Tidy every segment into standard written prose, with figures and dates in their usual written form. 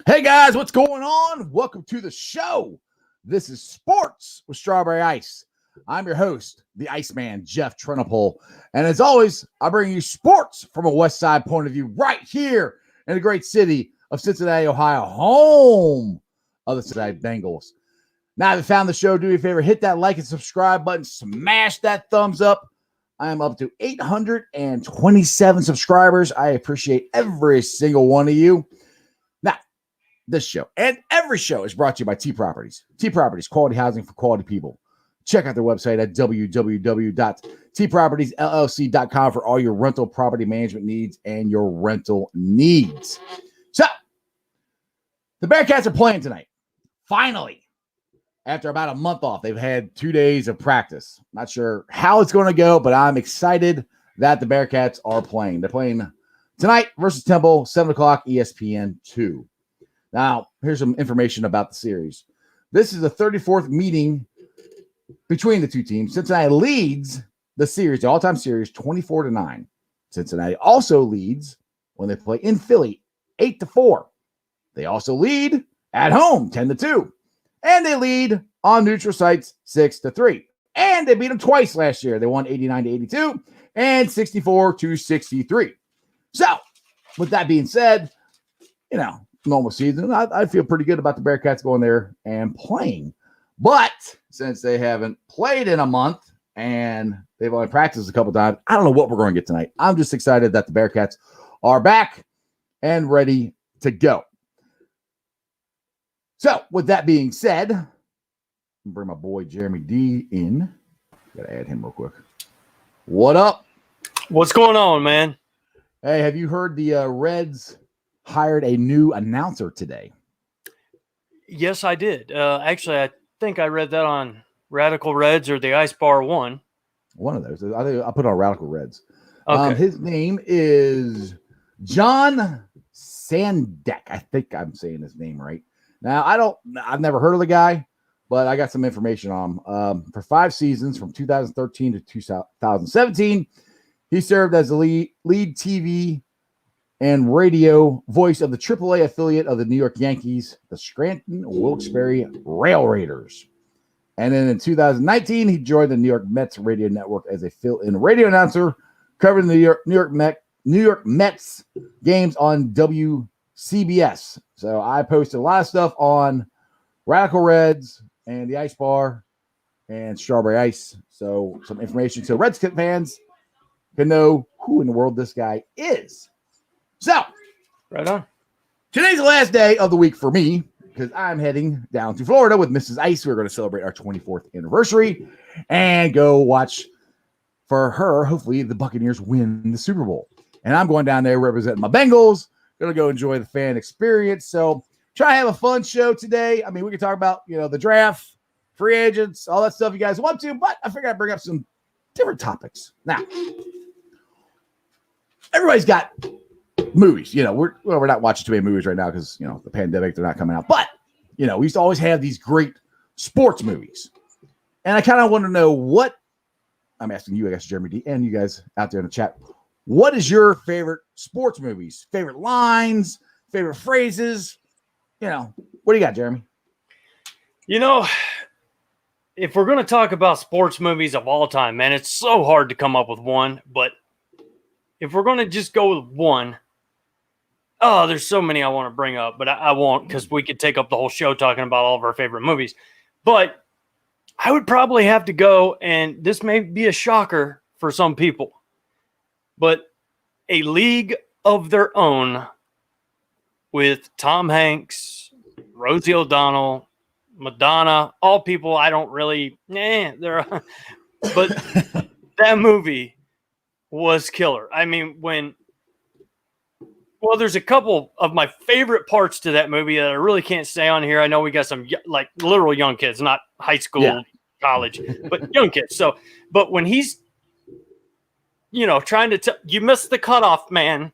Hey guys, what's going on? Welcome to the show. This is Sports with Strawberry Ice. I'm your host, the Iceman, Jeff Trenopole. And as always, I bring you sports from a West Side point of view right here in the great city of Cincinnati, Ohio, home of the Cincinnati Bengals. Now, if you found the show, do me a favor, hit that like and subscribe button, smash that thumbs up. I am up to 827 subscribers. I appreciate every single one of you. Now, this show and every show is brought to you by T Properties. T Properties, quality housing for quality people. Check out their website at www.tpropertiesllc.com for all your rental property management needs and your rental needs. So, the Bearcats are playing tonight. Finally. After about a month off, they've had 2 days of practice. Not sure how it's going to go, but I'm excited that the Bearcats are playing. They're playing tonight versus Temple, 7 o'clock, ESPN 2. Now, here's some information about the series. This is the 34th meeting between the two teams. Cincinnati leads the series, the all-time series, 24-9. Cincinnati also leads when they play in Philly, 8-4. They also lead at home, 10-2. And they lead on neutral sites 6-3. And they beat them twice last year. They won 89-82 and 64-63. So, with that being said, normal season, I feel pretty good about the Bearcats going there and playing. But since they haven't played in a month and they've only practiced a couple times, I don't know what we're going to get tonight. I'm just excited that the Bearcats are back and ready to go. So, with that being said, I'm going to bring my boy Jeremy D in. Got to add him real quick. What up? What's going on, man? Hey, have you heard the Reds hired a new announcer today? Yes, I did. Actually, I think I read that on Radical Reds or the Ice Bar One. One of those. I put on Radical Reds. Okay. His name is John Sandek. I think I'm saying his name right. Now, I've never heard of the guy, but I got some information on him. For 5 seasons from 2013 to 2017, he served as the lead TV and radio voice of the AAA affiliate of the New York Yankees, the Scranton Wilkes-Barre Rail Raiders. And then in 2019, he joined the New York Mets radio network as a fill-in radio announcer, covering the New York Mets games on WCBS. So I posted a lot of stuff on Radical Reds and the Ice Bar and Strawberry Ice. So some information so Reds fans can know who in the world this guy is. So, right on. Today's the last day of the week for me because I'm heading down to Florida with Mrs. Ice. We're going to celebrate our 24th anniversary and go watch for her. Hopefully the Buccaneers win the Super Bowl. And I'm going down there representing my Bengals. Going to go enjoy the fan experience. So try to have a fun show today. I mean, we can talk about, the draft, free agents, all that stuff you guys want to, but I figured I'd bring up some different topics. Now, everybody's got movies. We're not watching too many movies right now because, the pandemic, they're not coming out. But, we used to always have these great sports movies. And I kind of want to know what, I'm asking you, I guess, Jeremy D, and you guys out there in the chat, what is your favorite sports movies? Favorite lines? Favorite phrases? What do you got, Jeremy? If we're going to talk about sports movies of all time, man, it's so hard to come up with one. But if we're going to just go with one, there's so many I want to bring up, but I won't because we could take up the whole show talking about all of our favorite movies. But I would probably have to go, and this may be a shocker for some people, but A League of Their Own with Tom Hanks, Rosie O'Donnell, Madonna, all people I don't really, but that movie was killer. I mean, there's a couple of my favorite parts to that movie that I really can't say on here. I know we got some like literal young kids, not high school, college, but young kids. So, but when he's, trying to you missed the cutoff, man.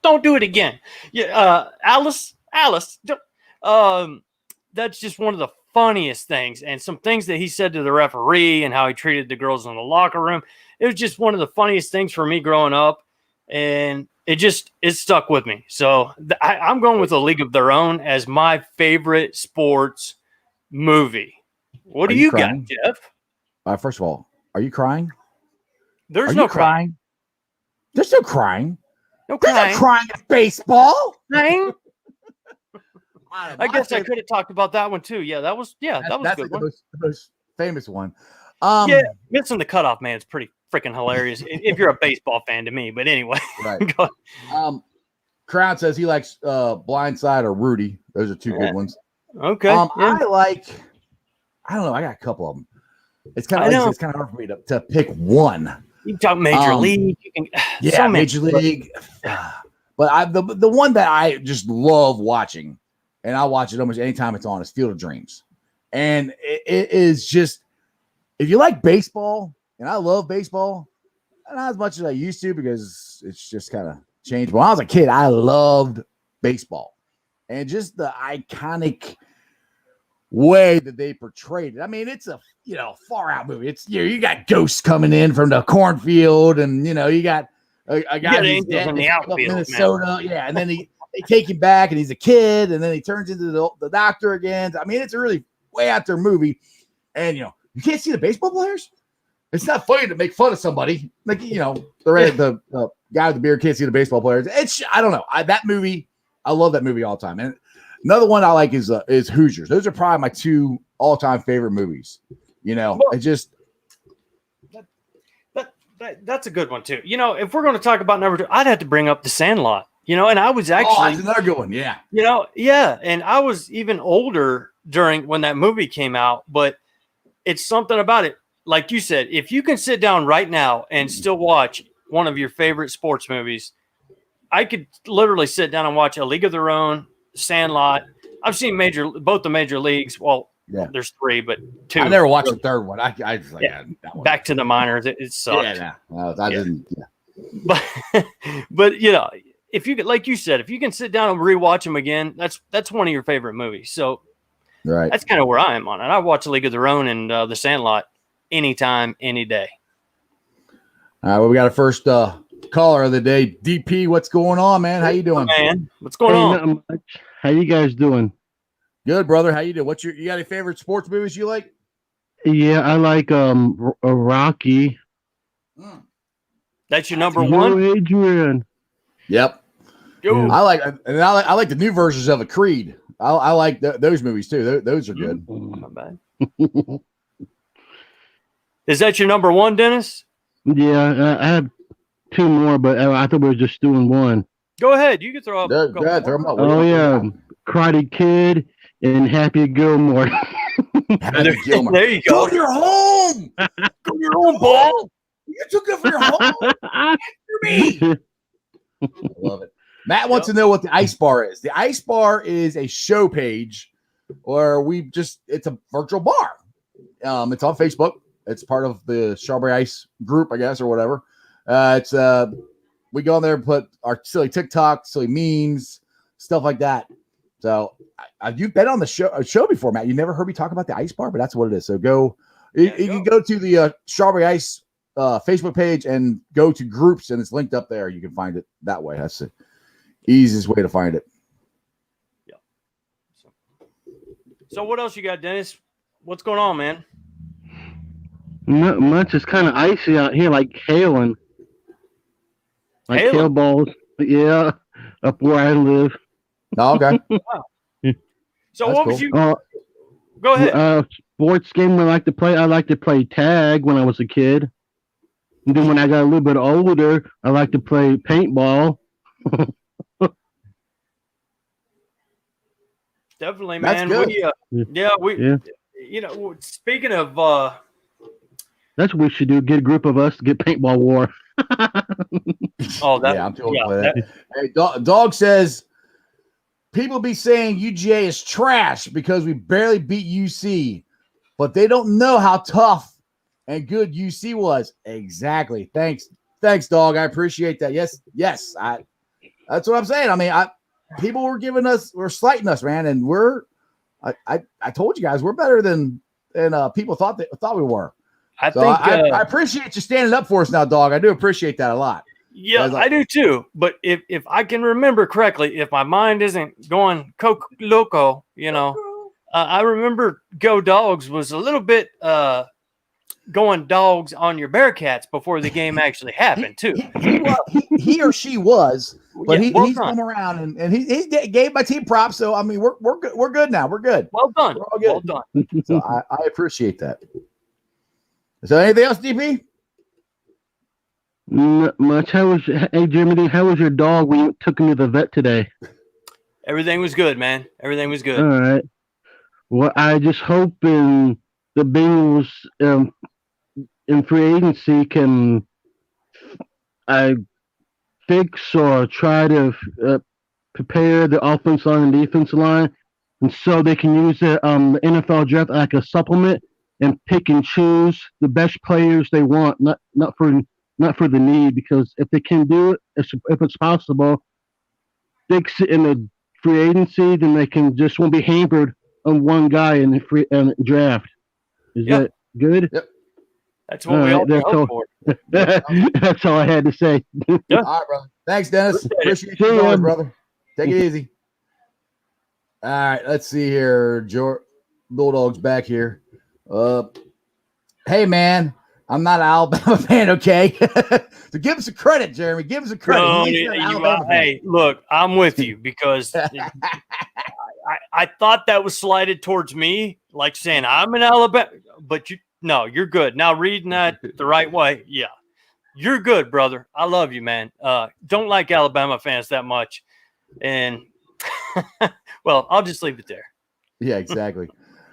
Don't do it again. Alice. That's just one of the funniest things, and some things that he said to the referee and how he treated the girls in the locker room. It was just one of the funniest things for me growing up. And it stuck with me. So I'm going with A League of Their Own as my favorite sports movie. What do you got, Jeff? First of all, are you crying? There's no crying. There's no crying. No There's crying. no crying at baseball. Crying. I guess I could have talked about that one too. Yeah, that was a good like one. The most famous one. Yeah, missing the cutoff man is pretty freaking hilarious if you're a baseball fan to me. But anyway, right. Crown says he likes Blindside or Rudy. Those are two good ones. Okay. I don't know. I got a couple of them. It's kind of it's kind of hard for me to pick one. You can talk Major League. You can so Major League. But the one that I just love watching, and I watch it almost anytime it's on, is Field of Dreams. And it is just, if you like baseball, and I love baseball, not as much as I used to because it's just kind of changed. But when I was a kid, I loved baseball. And just the iconic way that they portrayed it. I mean, it's a far out movie. It's you got ghosts coming in from the cornfield, and you got a guy who's dead in the outfield, Minnesota. Man. Yeah, and then they take him back, and he's a kid, and then he turns into the doctor again. I mean, it's a really way out there movie, and you can't see the baseball players. It's not funny to make fun of somebody like the guy with the beard can't see the baseball players. I don't know. That movie, I love that movie all the time. And another one I like is Hoosiers. Those are probably my two all-time favorite movies. It just that's a good one too. If we're going to talk about number two, I'd have to bring up The Sandlot. And I was actually that's another good one. Yeah. And I was even older when that movie came out, but it's something about it. Like you said, if you can sit down right now and still watch one of your favorite sports movies, I could literally sit down and watch A League of Their Own, Sandlot. I've seen both the major leagues. Well, there's three, but two. I never watched the third one. I just like that one. Back to the minors. It sucked. Yeah, no. I didn't. Yeah. But if you like you said, if you can sit down and rewatch them again, that's one of your favorite movies. So right, that's kind of where I am on it. I watch A League of Their Own and The Sandlot anytime, any day. All right, well, we got our first caller of the day. DP, what's going on, man? How you doing, man? What's going on? How you guys doing? Good, brother. How you doing? You got any favorite sports movies you like? Yeah, I like Rocky. That's your number one, Adrian. Yep. Yeah. I like the new versions of Creed. I like those movies too. Those are good. Not bad. Is that your number one, Dennis? Yeah, I have two more, but I thought we were just doing one. Go ahead. You can throw up. Go ahead, throw them up. Oh yeah, Karate Kid and Happy Gilmore. Happy Gilmore. There you go. Go to your home. Go to your own ball. You took it for your home. For me. I love it. Matt wants to know what the Ice Bar is. The Ice Bar is a show page where it's a virtual bar. It's on Facebook. It's part of the Strawberry Ice group, I guess, or whatever. We go on there and put our silly TikTok, silly memes, stuff like that. So you've been on the show before, Matt. You never heard me talk about the Ice Bar, but that's what it is. So you can go to the Strawberry Ice Facebook page and go to groups, and it's linked up there. You can find it that way. That's the easiest way to find it. Yeah. So what else you got, Dennis? What's going on, man? Not much. It's kind of icy out here, like hailing. Like hail balls. Yeah, up where I live. Oh, okay. Wow. So what was you? Go ahead. Sports game I like to play. I like to play tag when I was a kid. And then when I got a little bit older, I like to play paintball. Definitely, man. That's Speaking of that's what we should do. Get a group of us to get paintball war. I'm totally play that. Hey, Dog says people be saying UGA is trash because we barely beat UC, but they don't know how tough and good UC was. Exactly. Thanks, Dog. I appreciate that. Yes. That's what I'm saying. I mean, people were slighting us, man, and I told you guys we're better than people thought we were. I appreciate you standing up for us now, Dog. I do appreciate that a lot. Yeah, I do too. But if I can remember correctly, if my mind isn't going loco, I remember Go Dogs was a little bit going dogs on your Bearcats before the game actually happened too. He or she was, but he's come around and he gave my team props. So I mean, we're good. We're good now. We're good. Well done. We're all good. Well done. So I appreciate that. So anything else, DP? Not much. Hey Jimmy? How was your dog when you took him to the vet today? Everything was good, man. Everything was good. All right. Well, I just hope the Bengals in free agency can fix or try to prepare the offense line and defense line, and so they can use the NFL draft like a supplement and pick and choose the best players they want, not for the need. Because if they can do it, if it's possible, fix it in the free agency, then they won't be hampered on one guy in the free draft. Is that good? Yep. That's what we all hope for. That's all I had to say. Yeah. All right, brother. Thanks, Dennis. Appreciate you, always, brother. Take it easy. All right, let's see here. Bulldog's back here. Hey, man, I'm not an Alabama fan, okay? So give us a credit, Jeremy. Give us a credit. Hey, look, I'm with you because I thought that was slighted towards me, like saying I'm an Alabama, but you're good. Now reading that the right way, yeah, you're good, brother. I love you, man. Don't like Alabama fans that much, and well, I'll just leave it there. Yeah, exactly.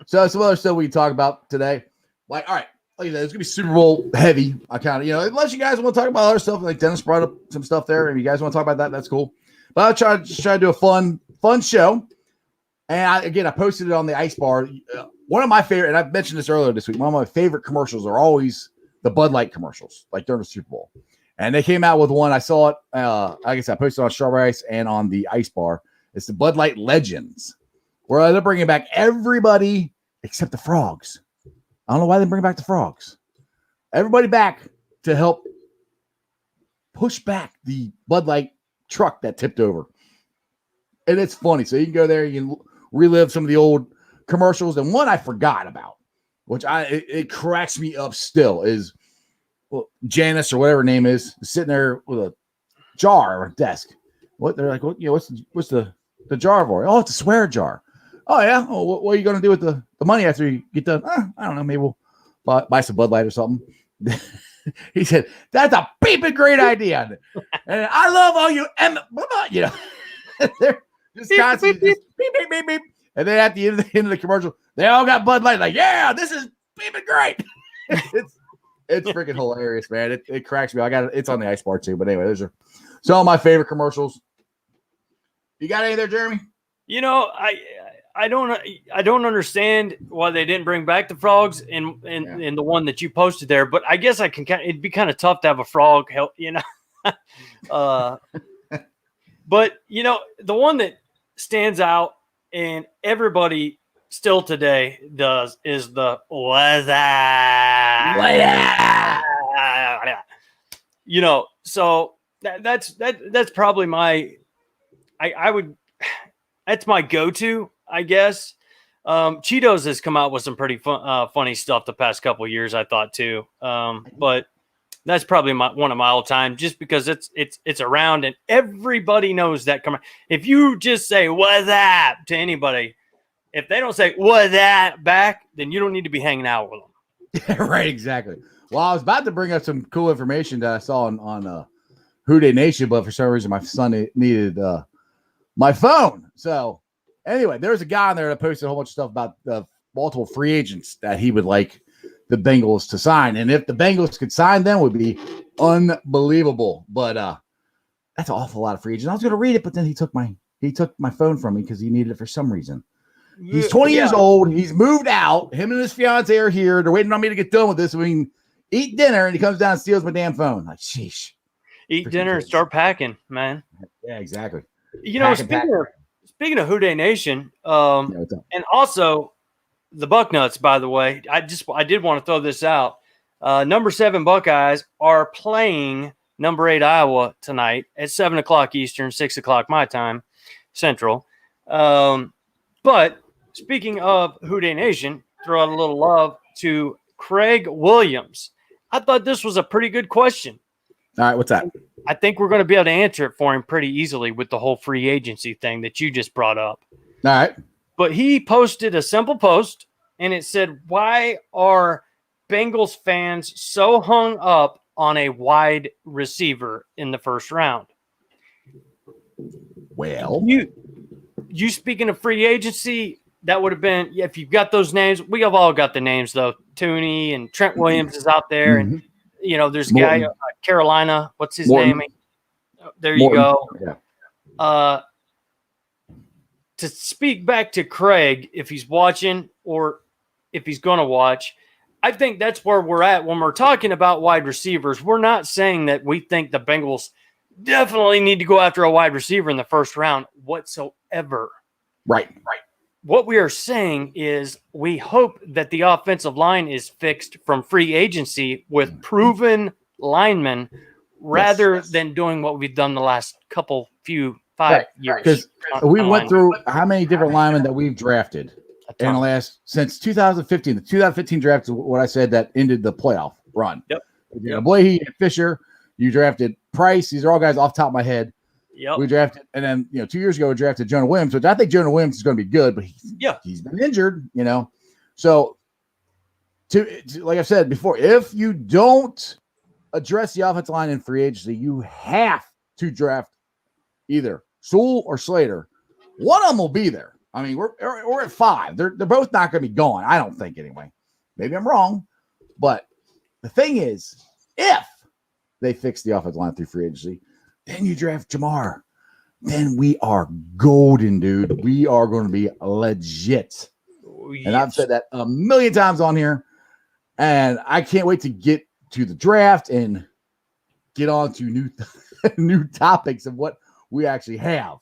So some other stuff we can talk about today. Like, all right, like I said, it's gonna be Super Bowl heavy. I kind of, unless you guys want to talk about other stuff, like Dennis brought up some stuff there, and you guys want to talk about that, that's cool. But I'll try to do a fun show. And I posted it on the Ice Bar. One of my favorite, and I've mentioned this earlier this week, one of my favorite commercials are always the Bud Light commercials, like during the Super Bowl. And they came out with one. I saw it. Like I said, I posted it on Strawberry Ice and on the Ice Bar. It's the Bud Light Legends, where they're bringing back everybody except the frogs. I don't know why they bring back the frogs. Everybody back to help push back the Bud Light truck that tipped over. And it's funny. So you can go there, you can relive some of the old commercials. And one I forgot about, which it cracks me up still, is Janice or whatever her name is sitting there with a jar or a desk. What they're like, what's the jar for? Oh, it's a swear jar. Oh yeah. Oh, what are you gonna do with the money after you get done? I don't know. Maybe we'll buy some Bud Light or something. He said, "That's a beeping great idea," and I love all you they're just constantly beep, beep, beep, beep. And then at the end of the commercial, they all got Bud Light. Like, yeah, this is beeping great. It's freaking hilarious, man. It cracks me. It's on the Ice Bar too. But anyway, those are some of my favorite commercials. You got any there, Jeremy? I don't understand why they didn't bring back the frogs in the one that you posted there. But I guess it'd be kind of tough to have a frog help, But the one that stands out and everybody still today does is the so that's probably that's my go-to, I guess. Cheetos has come out with some pretty funny stuff the past couple of years, I thought too. But that's probably one of my all-time, just because it's around and everybody knows that. If you just say "what's that" to anybody, if they don't say "what's that" back, then you don't need to be hanging out with them. Right, exactly. Well, I was about to bring up some cool information that I saw on Who Dey Nation, but for some reason my son needed my phone. So anyway, there's a guy on there that posted a whole bunch of stuff about the multiple free agents that he would like the Bengals to sign. And if the Bengals could sign them, would be unbelievable. But that's an awful lot of free agents. I was going to read it, but then he took my phone from me because he needed it for some reason. He's 20 years old. He's moved out. Him and his fiance are here. They're waiting on me to get done with this so we can eat dinner. And he comes down and steals my damn phone. Like, sheesh. Eat dinner and start packing, man. Yeah, exactly. Speaking of Who Dey Nation, and also the Bucknuts, by the way, I did want to throw this out. Number 7 Buckeyes are playing number 8 Iowa tonight at 7 o'clock Eastern, 6 o'clock my time, Central. But speaking of Houday Nation, throw out a little love to Craig Williams. I thought this was a pretty good question. All right, what's that? I think we're going to be able to answer it for him pretty easily with the whole free agency thing that you just brought up. All right. But he posted a simple post, and it said, why are Bengals fans so hung up on a wide receiver in the first round? Well, you speaking of free agency, that would have been, if you've got those names, we have all got the names, though. Tooney and Trent Williams is out there, and there's a guy, Carolina. What's his name? There you go. Yeah. To speak back to Craig, if he's watching or if he's going to watch, I think that's where we're at when we're talking about wide receivers. We're not saying that we think the Bengals definitely need to go after a wide receiver in the first round whatsoever. Right. What we are saying is we hope that the offensive line is fixed from free agency with proven linemen rather than doing what we've done the last five years. Because we went through how many different linemen that we've drafted in the last, since 2015. The 2015 draft is what I said that ended the playoff run. Yep. Blahey and Fisher, you drafted Price. These are all guys off the top of my head. Yep. We drafted, and then 2 years ago we drafted Jonah Williams, which I think Jonah Williams is going to be good, but he's been injured, So, like I've said before, if you don't address the offensive line in free agency, you have to draft either Sewell or Slater. One of them will be there. I mean, we're at 5. They're both not going to be gone. I don't think anyway. Maybe I'm wrong, but the thing is, if they fix the offensive line through free agency, then you draft Jamar. Then we are golden, dude. We are going to be legit. Yes. And I've said that a million times on here. And I can't wait to get to the draft and get on to new topics of what we actually have.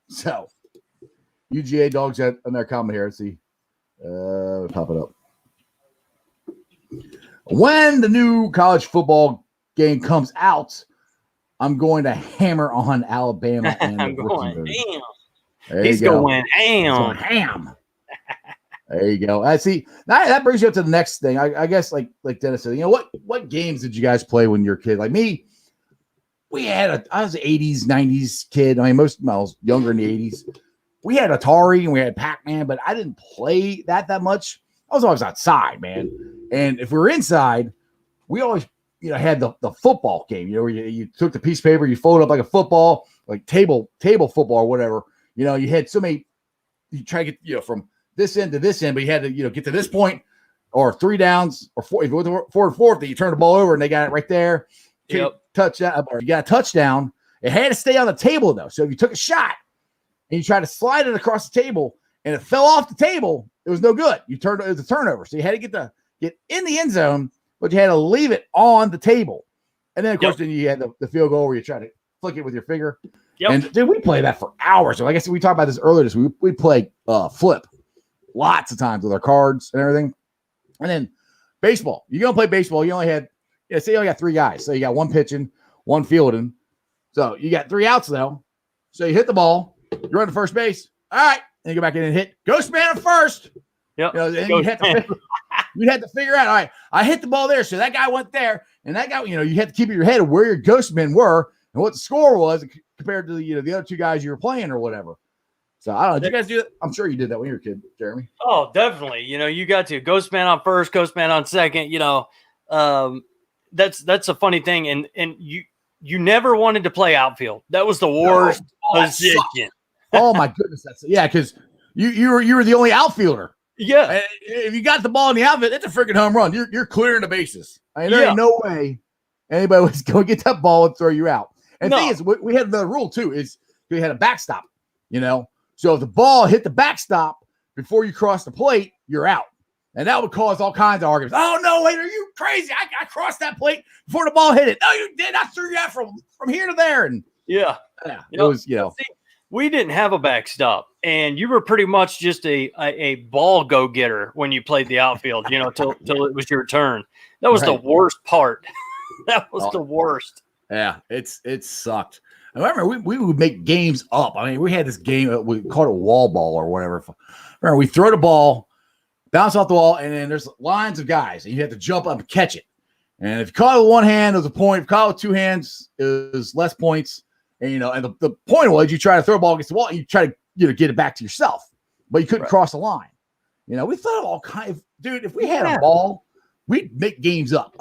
So, UGA Dogs had another comment here. Let's see. Pop it up. When the new college football game comes out, I'm going to hammer on Alabama and I'm going ham. He's going ham. Ham. There you go. I see. That brings you up to the next thing. I guess, like Dennis said, what games did you guys play when you were a kid? Like me, I was an 80s, 90s kid. I mean, I was younger in the 80s. We had Atari and we had Pac-Man, but I didn't play that much. I was always outside, man. And if we were inside, we always had the football game, where you took the piece of paper, you fold up like a football, like table football or whatever. You had so many, you try to get, from this end to this end, but you had to, get to this point or 3 downs or 4, if you went to 4 and 4, then you turn the ball over and they got it right there. Yep. Touchdown, or you got a touchdown. It had to stay on the table though. So if you took a shot and you tried to slide it across the table and it fell off the table, it was no good. It was a turnover. So you had to get in the end zone, but you had to leave it on the table. And then, of course, then you had the field goal where you try to flick it with your finger. Yep. And, dude, we play that for hours. So like I said, we talked about this earlier. We play flip lots of times with our cards and everything. And then baseball. You're going to play baseball. You only had, say you only got 3 guys. So you got 1 pitching, 1 fielding. So you got 3 outs, though. So you hit the ball. You run to first base. All right. Then you go back in and hit. Ghost man at first. Yep. You'd have to figure out, all right, I hit the ball there, so that guy went there, and that guy, you had to keep in your head of where your ghost men were and what the score was compared to the other 2 guys you were playing or whatever. So I don't know. Did you guys do that? I'm sure you did that when you were a kid, Jeremy. Oh, definitely. You got to ghost man on first, ghost man on second. That's a funny thing, and you never wanted to play outfield. That was the worst position. Oh my goodness, because you were the only outfielder. Yeah. And if you got the ball in the outfield, it's a freaking home run. You're clearing the bases. I mean, there ain't no way anybody was going to get that ball and throw you out. And the thing is, we had another rule too, is we had a backstop, So if the ball hit the backstop before you cross the plate, you're out. And that would cause all kinds of arguments. Oh, no, wait, are you crazy? I crossed that plate before the ball hit it. No, you did. I threw you out from here to there. And yeah, it was, See, we didn't have a backstop, and you were pretty much just a ball go-getter when you played the outfield, till it was your turn. That was the worst part. That was the worst. Yeah, it sucked. I remember we would make games up. I mean, we had this game, we called it wall ball or whatever. Remember, we throw the ball, bounce off the wall, and then there's lines of guys, and you have to jump up and catch it. And if you caught it with one hand, it was a point. If you caught it with two hands, it was less points. And and the point was you try to throw a ball against the wall and you try to get it back to yourself, but you couldn't cross the line. We thought of all kinds of, dude, if we had a ball, we'd make games up.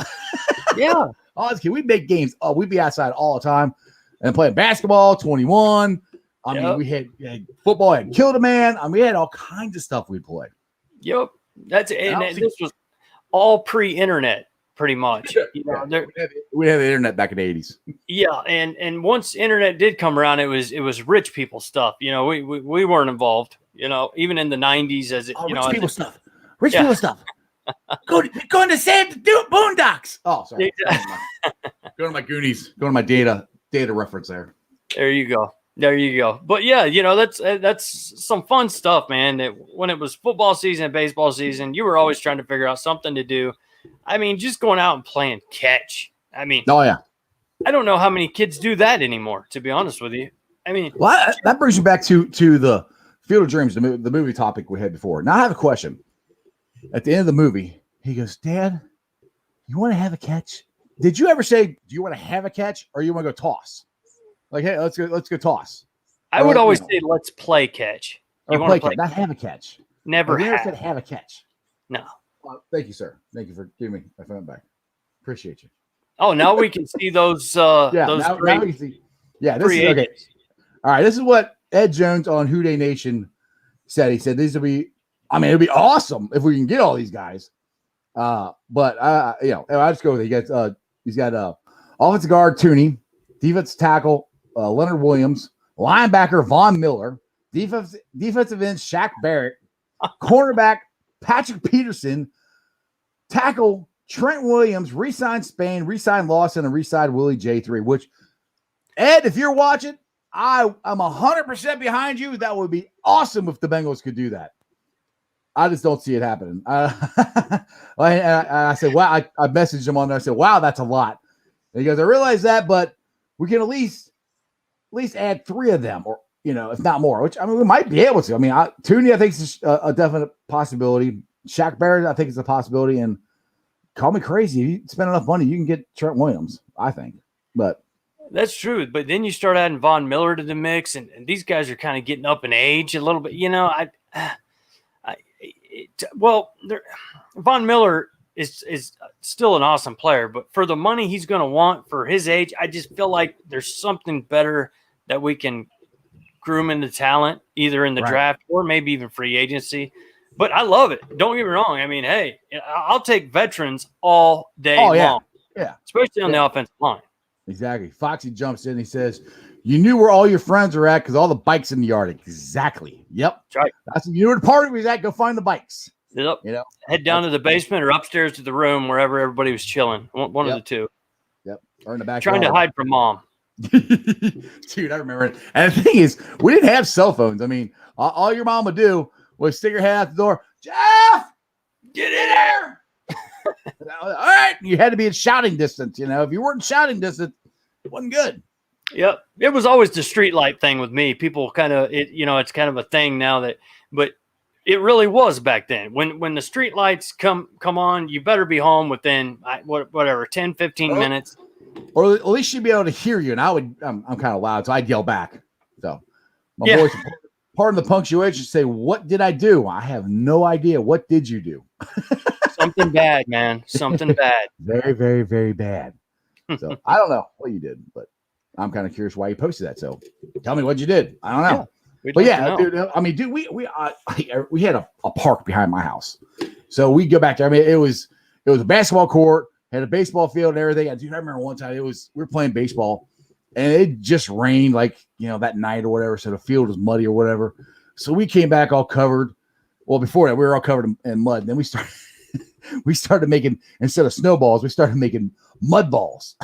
Yeah. Honestly, we'd make games up. We'd be outside all the time and playing basketball, 21. I mean, we had football, had killed a man. I mean, we had all kinds of stuff we'd play. Yep. This was all pre-internet. Pretty much, we had the internet back in the 80s. Yeah, and once internet did come around, it was rich people stuff. We weren't involved. Even in the 90s, as it rich people stuff. Rich people stuff. Going to save the boondocks. Oh, sorry. Go to my Goonies. Go to my data reference there. There you go. But yeah, that's some fun stuff, man. When it was football season, baseball season, you were always trying to figure out something to do. I mean, just going out and playing catch. I mean, oh yeah, I don't know how many kids do that anymore. To be honest with you, I mean, well, that brings you back to the Field of Dreams, the movie topic we had before. Now I have a question. At the end of the movie, he goes, "Dad, you want to have a catch? Did you ever say, do you want to have a catch, or you want to go toss? Like, hey, let's go toss." I would always say, "Let's play catch." Or play catch, not have a catch. Never said have a catch. No. Thank you, sir. Thank you for giving me my phone back. Appreciate you. Oh, now we can see those. Now we can see. Yeah, this is okay. All right, this is what Ed Jones on Who Dey Nation said. He said these will be. I mean, it'd be awesome if we can get all these guys. But I just go with it. He's got offensive guard Tooney, defensive tackle Leonard Williams, linebacker Von Miller, defensive end Shaq Barrett, cornerback Patrick Peterson, tackle Trent Williams, re-signed Spain, re-signed Lawson, and re-signed Willie J3, which, Ed, if you're watching, I'm 100% behind you. That would be awesome if the Bengals could do that. I just don't see it happening. I said, wow, I messaged him on there. I said, wow, that's a lot. And he goes, I realize that, but we can at least add 3 of them, or if not more, which, I mean, we might be able to. I mean, Tooney, I think, is a definite possibility. Shaq Barrett, I think, is a possibility. And call me crazy. If you spend enough money, you can get Trent Williams, I think. But that's true. But then you start adding Von Miller to the mix, and these guys are kind of getting up in age a little bit. Von Miller is still an awesome player, but for the money he's going to want for his age, I just feel like there's something better that we can groom into talent, either in the draft or maybe even free agency. But I love it. Don't get me wrong. I mean, hey, I'll take veterans all day long. Yeah. Especially on the offensive line. Exactly. Foxy jumps in. He says, you knew where all your friends are at because all the bikes in the yard. Exactly. Yep. That's right. You knew where the party was at. Go find the bikes. Yep. Head down to the basement or upstairs to the room, wherever everybody was chilling. One of the two. Yep. Or in the back. Trying to hide from mom. Dude, I remember it. And the thing is, we didn't have cell phones. I mean, all your mom would do was stick her head out the door. Jeff, get in there. All right. You had to be in shouting distance. If you weren't in shouting distance, it wasn't good. Yep. It was always the street light thing with me. People kind of, it's kind of a thing now but it really was back then. When the street lights come on, you better be home within 10, 15 minutes. Or at least she'd be able to hear you. And I'm kind of loud, so I'd yell back. So my voice, pardon the punctuation, say, what did I do? I have no idea. What did you do? Something bad, man. Something bad. Very, very, very bad. So I don't know what you did, but I'm kind of curious why you posted that. So tell me what you did. I don't know. Dude, I mean, dude, we had a park behind my house. So we go back there. I mean, it was a basketball court, had a baseball field and everything. Dude, I remember one time we were playing baseball and it just rained that night or whatever. So the field was muddy or whatever. So we came back all covered. Well, before that, we were all covered in mud. And then we started making, instead of snowballs, we started making mud balls.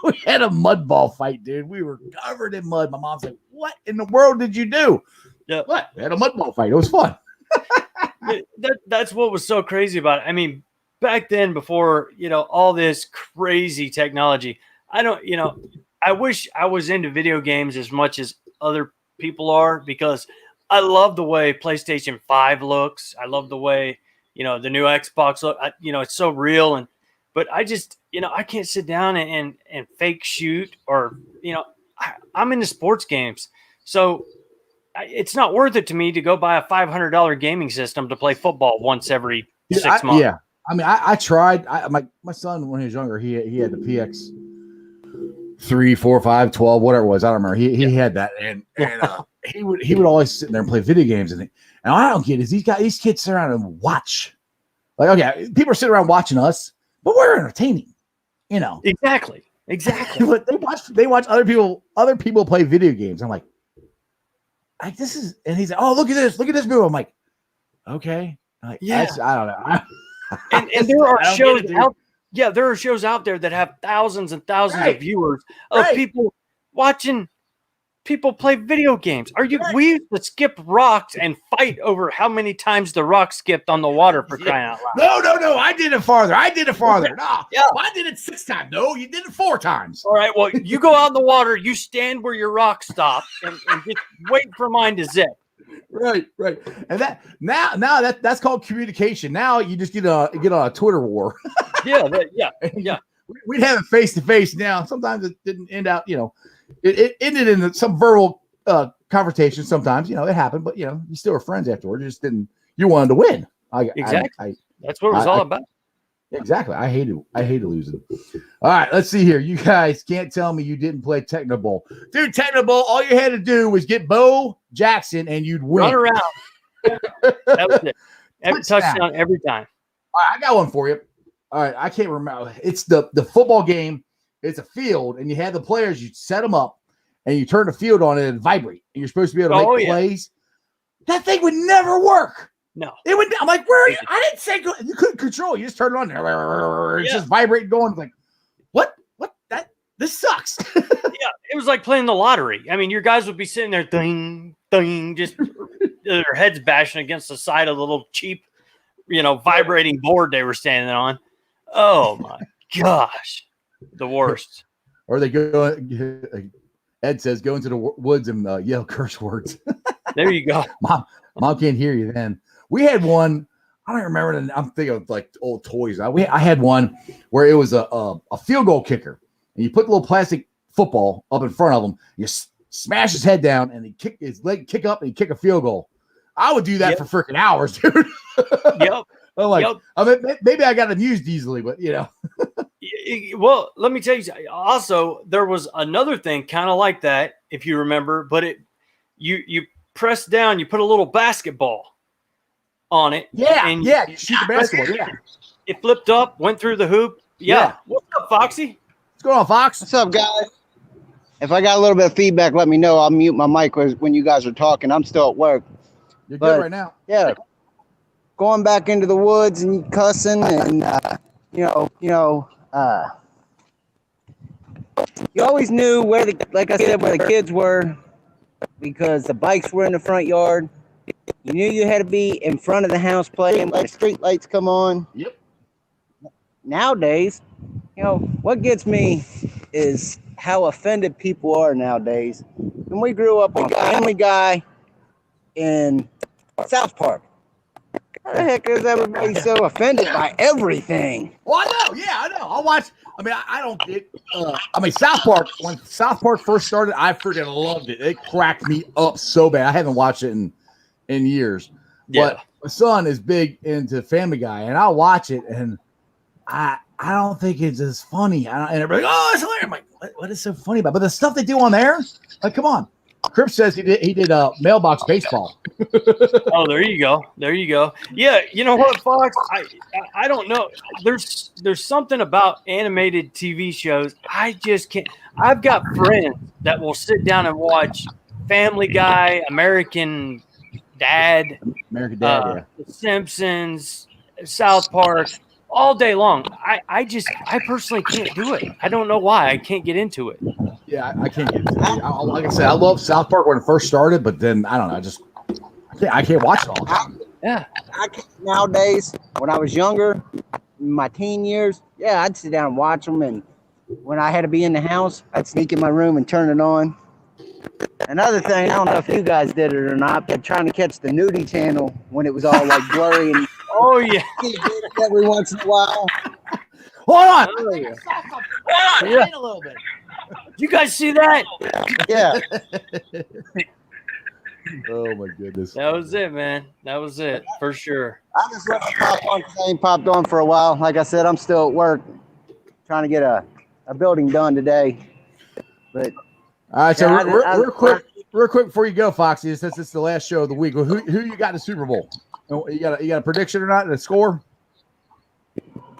We had a mud ball fight, dude. We were covered in mud. My mom's like, what in the world did you do? Yeah. What? We had a mud ball fight. It was fun. That's what was so crazy about it. I mean, back then, before, all this crazy technology, I don't, I wish I was into video games as much as other people are, because I love the way PlayStation 5 looks. I love the way, the new Xbox look. It's so real. But I just, I can't sit down and fake shoot, or, I'm into sports games. So it's not worth it to me to go buy a $500 gaming system to play football once every 6 months. Yeah. I mean, I tried. My son, when he was younger, he had the PX 3, 4, 5, 12, whatever it was. I don't remember. He had that, and he would always sit there and play video games. And I don't get it. These kids sit around and watch. Like, okay, people are sitting around watching us, but we're entertaining. Exactly. But they watch other people play video games. I'm like this is, and he's like, oh, look at this movie. I'm like, okay, like, yeah, I don't know. And there are shows out. Yeah, there are shows out there that have thousands and thousands of viewers of people watching people play video games. We used to skip rocks and fight over how many times the rock skipped on the water, for crying out loud. No. I did it farther. No, yeah. I did it 6 times. No, you did it 4 times. All right. Well, you go out in the water, you stand where your rock stopped, and just wait for mine to zip. Right. And that now that's called communication. Now you just get on a Twitter war. Yeah. We'd have it face to face. Now sometimes it didn't end out. It ended in some verbal confrontation. Sometimes it happened, but you still were friends afterwards. You just didn't. You wanted to win. Exactly. That's what it was all about. Exactly. I hated losing. All right, let's see here. You guys can't tell me you didn't play Techno Bowl. Dude, Techno Bowl, all you had to do was get Bo Jackson and you'd win. Run around. That was it. Every touchdown, every time. All right, I got one for you. All right, I can't remember. It's the football game. It's a field, and you have the players. You set them up, and you turn the field on and it vibrate. And you're supposed to be able to make plays. That thing would never work. No, it would. I'm like, where are you? I didn't say you couldn't control. You just turn it on there. It's just vibrating, going. It's like, what? This sucks. Yeah, it was like playing the lottery. I mean, your guys would be sitting there, ding, ding, just their heads bashing against the side of the little cheap, vibrating board they were standing on. Oh my gosh, the worst. Or they go. Ed says, go into the woods and yell curse words. There you go. Mom can't hear you then. We had one. I don't remember. I'm thinking of like old toys. I had one where it was a field goal kicker, and you put the little plastic football up in front of him. You smash his head down, and he kick his leg, kick up, and he kick a field goal. I would do that for freaking hours, dude. Yep. I'm like, I mean, maybe I got amused easily, but Well, let me tell you. Also, there was another thing kind of like that, if you remember. But you press down, you put a little basketball on it. Yeah, and you shoot the basketball. Yeah, it flipped up, went through the hoop. Yeah. What's up, Foxy? What's going on, Fox? What's up, guys? If I got a little bit of feedback, let me know. I'll mute my mic when you guys are talking. I'm still at work. You're good right now. Yeah. Going back into the woods and cussing and you always knew where the kids were because the bikes were in the front yard. You knew you had to be in front of the house playing when the street lights come on. Yep. Nowadays, what gets me is how offended people are nowadays. When we grew up on Family Guy in South Park, how the heck is everybody so offended by everything? Well, I know. Yeah, I know. I'll watch. I mean, I don't get. South Park. When South Park first started, I freaking loved it. It cracked me up so bad. I haven't watched it in years. Yeah. But my son is big into Family Guy, and I'll watch it, and I don't think it's as funny. And everybody's like, oh, it's hilarious. I'm like, what is so funny about it? But the stuff they do on there, like, come on. Crip says he did mailbox baseball. Oh, there you go. Yeah, you know what, Fox? I don't know. There's something about animated TV shows. I just can't. I've got friends that will sit down and watch Family Guy, American Dad, The Simpsons, South Park all day long. I personally can't do it. I don't know why. I can't get into it. Yeah, I can't get into it. Like I said, I love South Park when it first started, but then I don't know. I can't watch it all the time. Yeah. Nowadays, when I was younger, in my teen years, I'd sit down and watch them, and when I had to be in the house, I'd sneak in my room and turn it on. Another thing, I don't know if you guys did it or not, but trying to catch the nudie channel when it was all like blurry and Oh yeah. every once in a while. Hold on. Oh, yeah. Yeah. A little bit. You guys see that? Yeah. Oh my goodness. That was it, man. That was it for sure. I just let it pop on because I ain't popped on for a while. Like I said, I'm still at work trying to get a building done today. But All right, so yeah, real quick before you go, Foxy, since it's the last show of the week, who you got in the Super Bowl? You got a prediction or not? The score?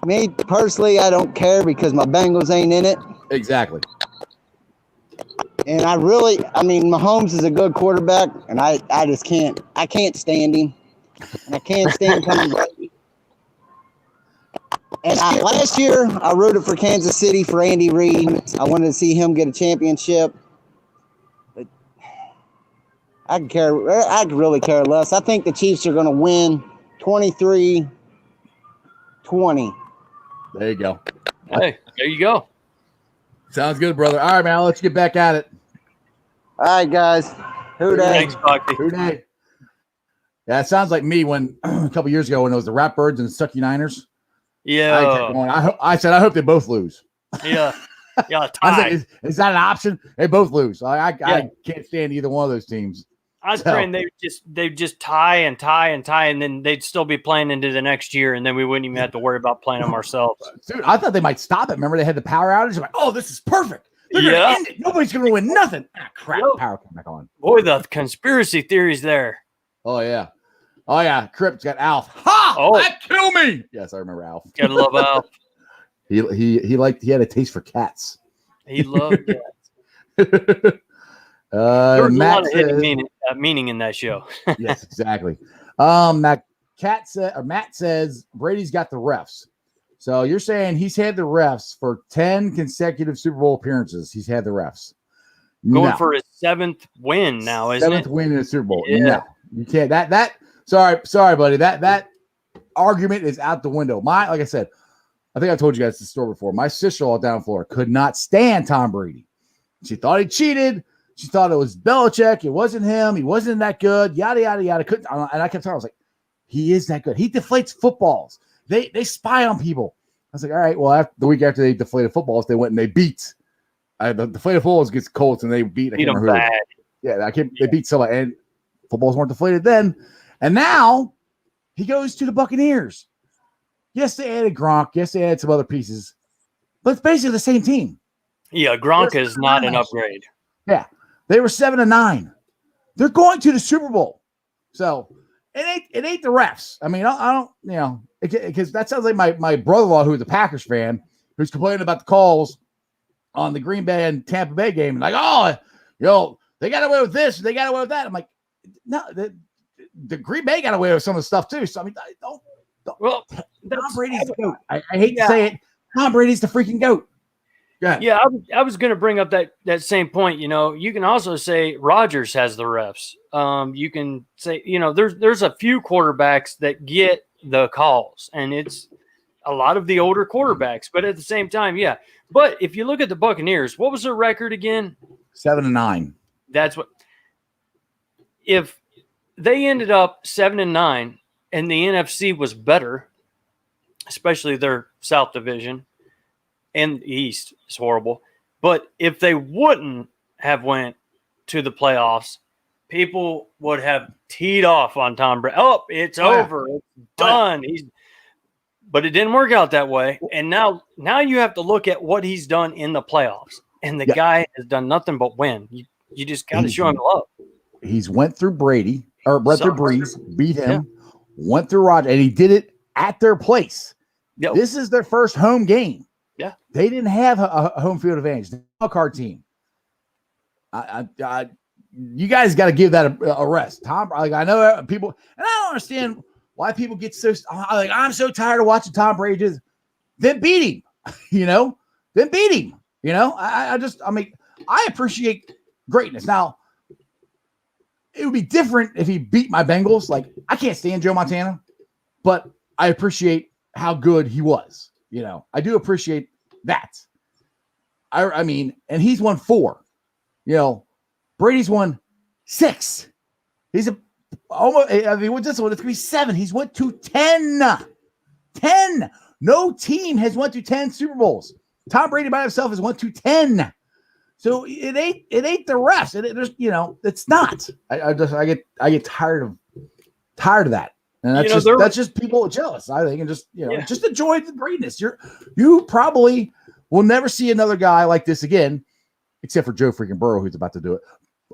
me personally, I don't care because my Bengals ain't in it. Exactly. And Mahomes is a good quarterback, and I just can't stand him. And I can't stand Tom Brady. And last year, I rooted for Kansas City for Andy Reid. I wanted to see him get a championship. But I could really care less. I think the Chiefs are going to win 23-20. There you go. Hey, there you go. Sounds good, brother. All right, man. Let's get back at it. All right, guys. Who dat? Thanks, Foxy. Who dat? Yeah, it sounds like me when a couple years ago when it was the Ratbirds and the Sucky Niners. Yeah. I said I hope they both lose. Yeah. Yeah. I was Tie. like, is that an option? They both lose. I can't stand either one of those teams. I was praying they'd just tie, and then they'd still be playing into the next year, and then we wouldn't even have to worry about playing them ourselves. Dude, I thought they might stop it. Remember they had the power outage? I'm like, oh, this is perfect. They're gonna end it. Nobody's gonna win nothing. Ah, crap. Yep. Power came back on. Boy, the conspiracy theories there. Oh yeah. Crip's got Alf. Ha! Oh. That kill me. Yes, I remember Alf. Gotta love Alf. He had a taste for cats. He loved that. There was Matt a lot of hidden meaning in that show. Yes, exactly. Matt says Brady's got the refs. So you're saying he's had the refs for 10 consecutive Super Bowl appearances. He's had the refs. Going for his 7th win now, isn't it? 7th win in the Super Bowl. Yeah. No, you can't. Sorry, buddy. That argument is out the window. Like I said, I think I told you guys the story before. My sister-in-law down in Florida could not stand Tom Brady. She thought he cheated. She thought it was Belichick. It wasn't him. He wasn't that good. Yada, yada, yada. And I kept telling her, I was like, he is that good. He deflates footballs. They spy on people. I was like, all right, well, the week after they deflated footballs, they went and they beat. The deflated footballs against Colts, and they beat them bad. They beat somebody, and footballs weren't deflated then. And now he goes to the Buccaneers. Yes, they added Gronk. Yes, they added some other pieces. But it's basically the same team. Yeah, Gronk is not an upgrade. Yeah. They were 7-9. They're going to the Super Bowl. So it ain't the refs. I mean, I don't, because that sounds like my brother-in-law, who's a Packers fan, who's complaining about the calls on the Green Bay and Tampa Bay game. Like, they got away with this, they got away with that. I'm like, no, the Green Bay got away with some of the stuff too. So I mean, don't. Well, Tom Brady's the GOAT. I hate to say it. Tom Brady's the freaking GOAT. Yeah, I was going to bring up that same point. You can also say Rodgers has the refs. You can say, there's a few quarterbacks that get the calls, and it's a lot of the older quarterbacks. But at the same time, yeah. But if you look at the Buccaneers, what was their record again? 7-9. That's what. If they ended up 7-9, and the NFC was better, especially their South Division. And the East is horrible. But if they wouldn't have went to the playoffs, people would have teed off on Tom Brady. Oh, it's over. It's done. But it didn't work out that way. And now you have to look at what he's done in the playoffs. And the guy has done nothing but win. You just got to show him love. He's went through Brady, or went through Breeze, beat him, went through Rodgers, and he did it at their place. Yep. This is their first home game. Yeah, they didn't have a home field advantage. The card team. You guys got to give that a rest. Tom, I know people, and I don't understand why people get so. I'm so tired of watching Tom Brady. Then beat him, Then beat him, I appreciate greatness. Now, it would be different if he beat my Bengals. Like, I can't stand Joe Montana, but I appreciate how good he was. I do appreciate that. I mean, and he's won 4. You know, Brady's won 6. He's almost. I mean, with this one, it's gonna be 7. He's went to 10. 10. No team has went to 10 Super Bowls. Tom Brady by himself has went to 10. So it ain't the refs. It's not. I get tired of that. And that's just people jealous, I think, and just enjoy the greatness. You probably will never see another guy like this again, except for Joe freaking Burrow, who's about to do it.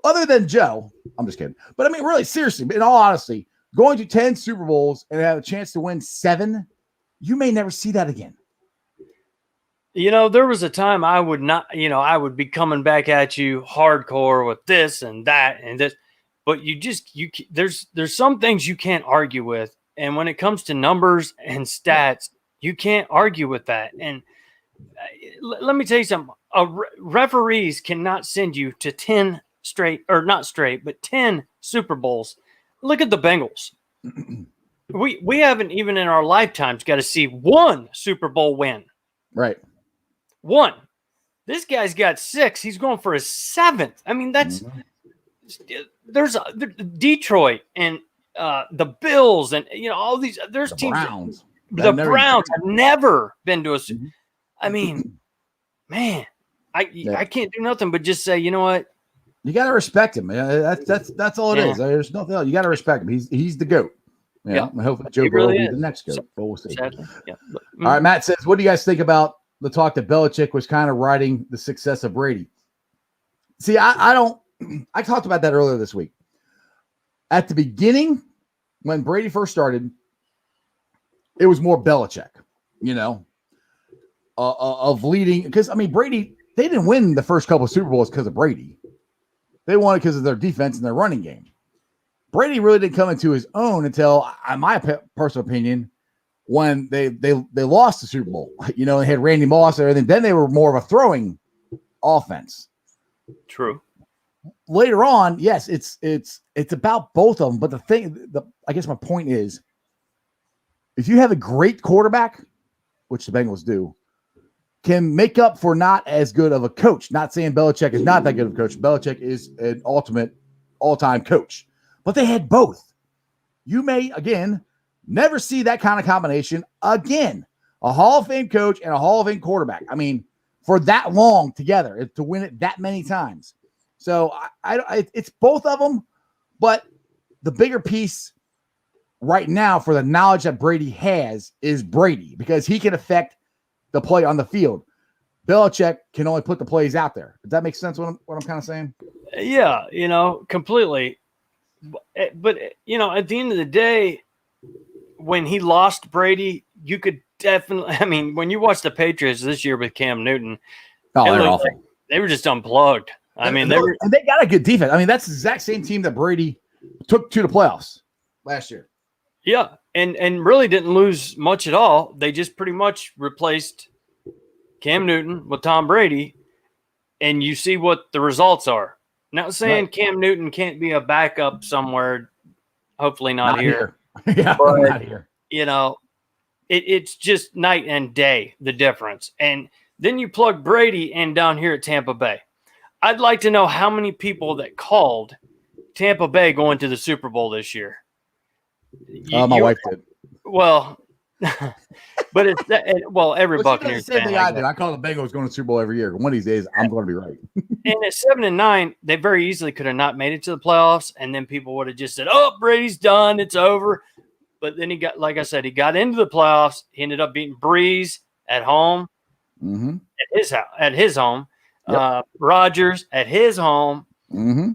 Other than Joe, I'm just kidding. But I mean, really, seriously, in all honesty, going to 10 Super Bowls and have a chance to win 7, you may never see that again. There was a time I would not, I would be coming back at you hardcore with this and that and this. But there's some things you can't argue with. And when it comes to numbers and stats, you can't argue with that. And let me tell you something. Referees cannot send you to 10 straight, or not straight, but 10 Super Bowls. Look at the Bengals. We haven't even in our lifetimes got to see 1 Super Bowl win. Right. 1. This guy's got 6. He's going for his 7th. I mean, that's there's Detroit and the Bills and all these. There's teams. Browns. The Browns have never been to a. I mean, man, I can't do nothing but just say, you know what? You got to respect him. That's all it is. There's nothing else. You got to respect him. He's the GOAT. Yeah. I hope Joe Burrow will be the next GOAT. But we'll see. Exactly. Yeah. All right. Matt says, what do you guys think about the talk that Belichick was kind of riding the success of Brady? See, I talked about that earlier this week. At the beginning, when Brady first started, it was more Belichick, of leading. Because, I mean, Brady, they didn't win the first couple of Super Bowls because of Brady. They won it because of their defense and their running game. Brady really didn't come into his own until, in my personal opinion, when they lost the Super Bowl. They had Randy Moss and everything. Then they were more of a throwing offense. True. Later on, yes, it's about both of them. But I guess my point is, if you have a great quarterback, which the Bengals do, can make up for not as good of a coach. Not saying Belichick is not that good of a coach. Belichick is an ultimate all-time coach. But they had both. You may, again, never see that kind of combination again. A Hall of Fame coach and a Hall of Fame quarterback. I mean, for that long together, to win it that many times. So it's both of them, but the bigger piece right now for the knowledge that Brady has is Brady, because he can affect the play on the field. Belichick can only put the plays out there. Does that make sense what I'm kind of saying? Yeah, completely. But at the end of the day, when he lost Brady, you could definitely, I mean, when you watch the Patriots this year with Cam Newton, they're awful. Like they were just unplugged. I mean, and they got a good defense. I mean, that's the exact same team that Brady took to the playoffs last year. Yeah, and really didn't lose much at all. They just pretty much replaced Cam Newton with Tom Brady, and you see what the results are. Not saying Cam Newton can't be a backup somewhere. Hopefully not here. Yeah, but, not here. It's just night and day, the difference. And then you plug Brady in down here at Tampa Bay. I'd like to know how many people that called Tampa Bay going to the Super Bowl this year. My wife did. Well, but it's every Buccaneers fan. Same thing I did. I call the Bengals going to the Super Bowl every year. One of these days, I'm going to be right. And at 7-9, they very easily could have not made it to the playoffs, and then people would have just said, "Oh, Brady's done. It's over." But then he got, like I said, he got into the playoffs. He ended up beating Breeze at home, at his home. Yep. Rodgers at his home. Mm-hmm.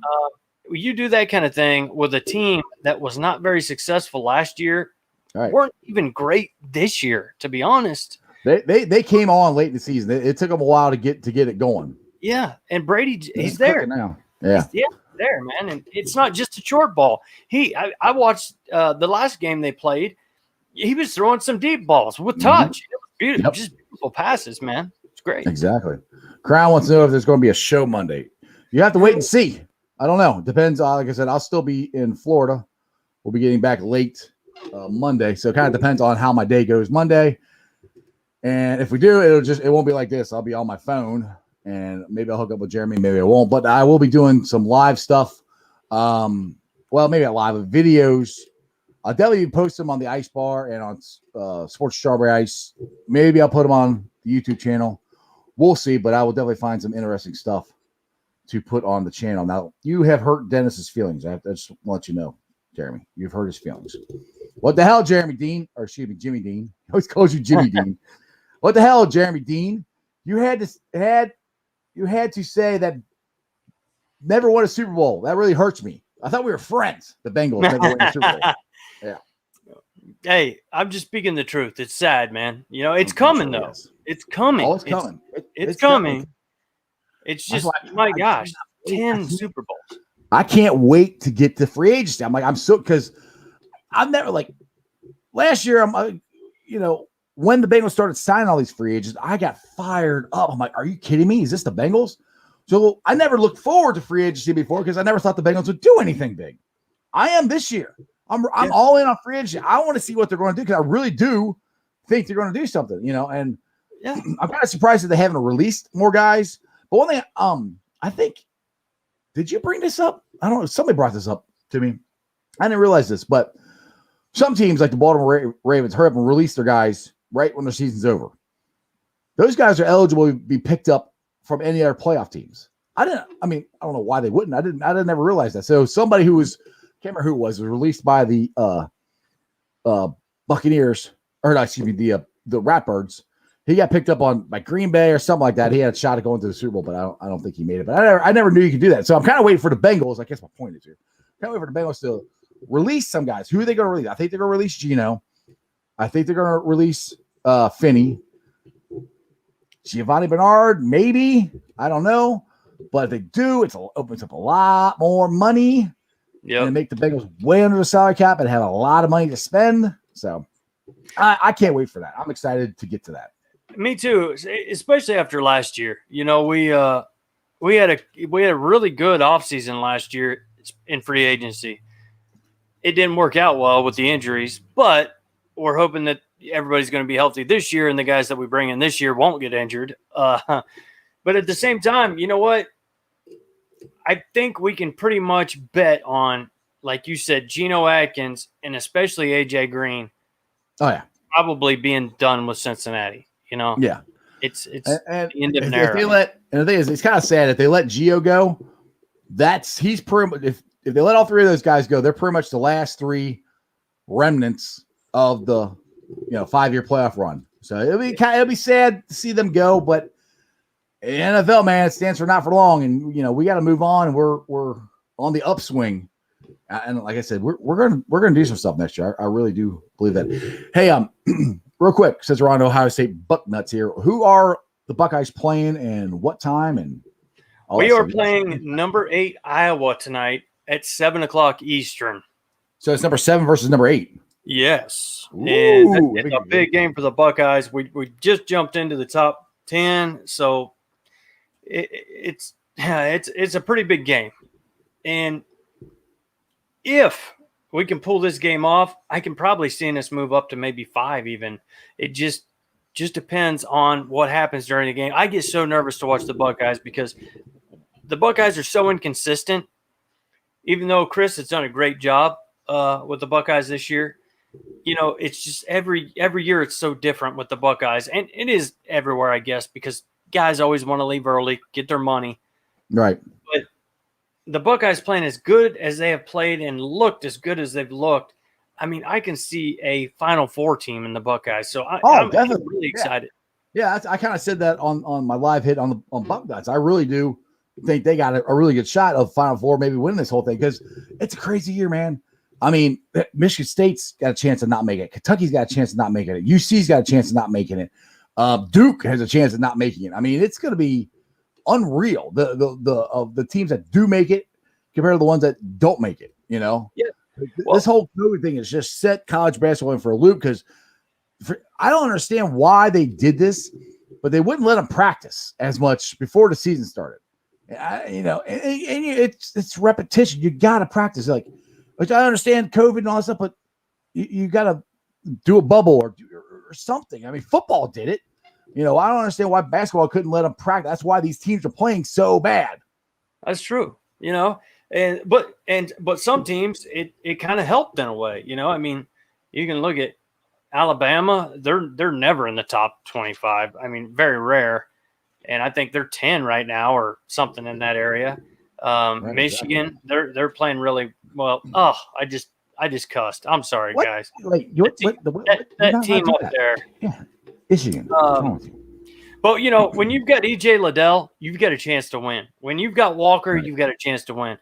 You do that kind of thing with a team that was not very successful last year. Right. Weren't even great this year, to be honest. They came on late in the season. It took them a while to get it going. Yeah, and Brady, he's there now. Yeah, he's there, man. And it's not just a short ball. I watched the last game they played. He was throwing some deep balls with touch. It was beautiful, just beautiful passes, man. It's great. Exactly. Crown wants to know if there's going to be a show Monday. You have to wait and see. I don't know. It depends. Like I said, I'll still be in Florida. We'll be getting back late Monday, so it kind of depends on how my day goes Monday. And if we do, it won't be like this. I'll be on my phone and maybe I'll hook up with Jeremy. Maybe I won't, but I will be doing some live stuff. Well, maybe not live, but videos. I'll definitely post them on the Ice Bar and on Sports Strawberry Ice. Maybe I'll put them on the YouTube channel. We'll see, but I will definitely find some interesting stuff to put on the channel. Now, you have hurt Dennis's feelings. I have to just let you know, Jeremy. You've hurt his feelings. What the hell, Jeremy Dean? Or excuse me, Jimmy Dean. He always calls you Jimmy Dean. What the hell, Jeremy Dean? You had to say that never won a Super Bowl. That really hurts me. I thought we were friends. The Bengals never won a Super Bowl. Yeah. Hey, I'm just speaking the truth. It's sad, man. You know, it's coming though. It's coming. Oh, it's coming. It's coming. It's just, my gosh, 10 Super Bowls. I can't wait to get to free agency. I'm like, because I've never last year. When the Bengals started signing all these free agents, I got fired up. I'm like, are you kidding me? Is this the Bengals? So I never looked forward to free agency before because I never thought the Bengals would do anything big. I am this year. I'm all in on free agency. I want to see what they're going to do because I really do think they're going to do something, and I'm kind of surprised that they haven't released more guys. But one thing, I think, did you bring this up? I don't know. Somebody brought this up to me. I didn't realize this, but some teams like the Baltimore Ravens hurry up and release their guys right when their season's over. Those guys are eligible to be picked up from any other playoff teams. I don't know why they wouldn't. I didn't ever realize that. So somebody who was, can't remember who it was released by the Buccaneers, or no, excuse me, the Ratbirds. He got picked up by Green Bay or something like that. He had a shot at going to the Super Bowl, but I don't think he made it. But I never knew you could do that. So I'm kind of waiting for the Bengals. I guess my point is here. Kind of waiting for the Bengals to release some guys. Who are they going to release? I think they're going to release Geno. I think they're going to release Finney. Giovanni Bernard, maybe. I don't know. But if they do, it opens up a lot more money. Yeah, and make the Bengals way under the salary cap and have a lot of money to spend. So I can't wait for that. I'm excited to get to that. Me too, especially after last year. We had a really good offseason last year in free agency. It didn't work out well with the injuries, but we're hoping that everybody's going to be healthy this year and the guys that we bring in this year won't get injured. But at the same time, you know what? I think we can pretty much bet on, like you said, Geno Atkins and especially AJ Green. Oh yeah, probably being done with Cincinnati. Yeah, it's the end of an era. And the thing is, it's kind of sad if they let Gio go. He's pretty much, if they let all three of those guys go, they're pretty much the last three remnants of the 5-year playoff run. So it'll be sad to see them go, but NFL, man, it stands for not for long, and we got to move on. And we're on the upswing, and like I said, we're gonna do some stuff next year. I really do believe that. Hey, real quick, since we're on Ohio State Bucknuts here, who are the Buckeyes playing and what time? And we are playing number 8 Iowa tonight at 7:00 Eastern. So it's number 7 versus number 8. Yes, Ooh, and it's a big game for the Buckeyes. We just jumped into the top 10, so it's a pretty big game. And if we can pull this game off, I can probably see us move up to maybe 5 even. It just depends on what happens during the game. I get so nervous to watch the Buckeyes because the Buckeyes are so inconsistent. Even though Chris has done a great job with the Buckeyes this year, it's just every year it's so different with the Buckeyes. And it is everywhere, I guess, because guys always want to leave early, get their money. Right. But the Buckeyes playing as good as they have played and looked as good as they've looked. I mean, I can see a Final Four team in the Buckeyes. So I'm really excited. Yeah, I kind of said that on my live hit on Bucknuts. I really do think they got a really good shot of Final Four, maybe winning this whole thing because it's a crazy year, man. I mean, Michigan State's got a chance of not making it. Kentucky's got a chance of not making it. UC's got a chance of not making it. Duke has a chance of not making it. I mean, it's going to be unreal. The teams that do make it compared to the ones that don't make it. Yeah. This whole COVID thing has just set college basketball in for a loop because I don't understand why they did this, but they wouldn't let them practice as much before the season started. It's repetition. You got to practice. Which I understand COVID and all that stuff, but you got to do a bubble or something. I mean, football did it, I don't understand why basketball couldn't let them practice. That's why these teams are playing so bad. That's true. But some teams it kind of helped in a way. I mean, you can look at Alabama. They're never in the top 25. I mean, very rare. And I think they're 10 right now or something in that area. Right, Michigan, they're playing really well. Oh, I just cussed. I'm sorry, guys. Like that team up there. Yeah, Michigan. But when you've got EJ Liddell, you've got a chance to win. When you've got Walker, you've got a chance to win.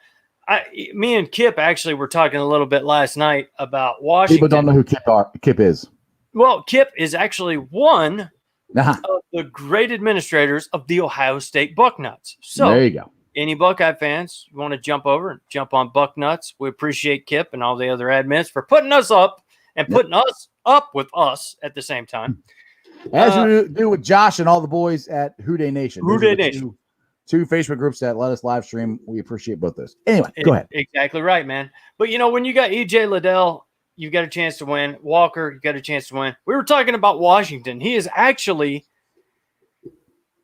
Me and Kip actually were talking a little bit last night about Washington. People don't know who Kip is. Well, Kip is actually one of the great administrators of the Ohio State Bucknuts. So there you go. Any Buckeye fans, you want to jump over and jump on Bucknuts, we appreciate Kip and all the other admins for putting us up and putting us up with us at the same time. As we do with Josh and all the boys at Houday Nation. Houday Nation. Two Facebook groups that let us live stream. We appreciate both those. Anyway, go ahead. Exactly right, man. But, when you got EJ Liddell, you've got a chance to win. Walker, you've got a chance to win. We were talking about Washington. He is actually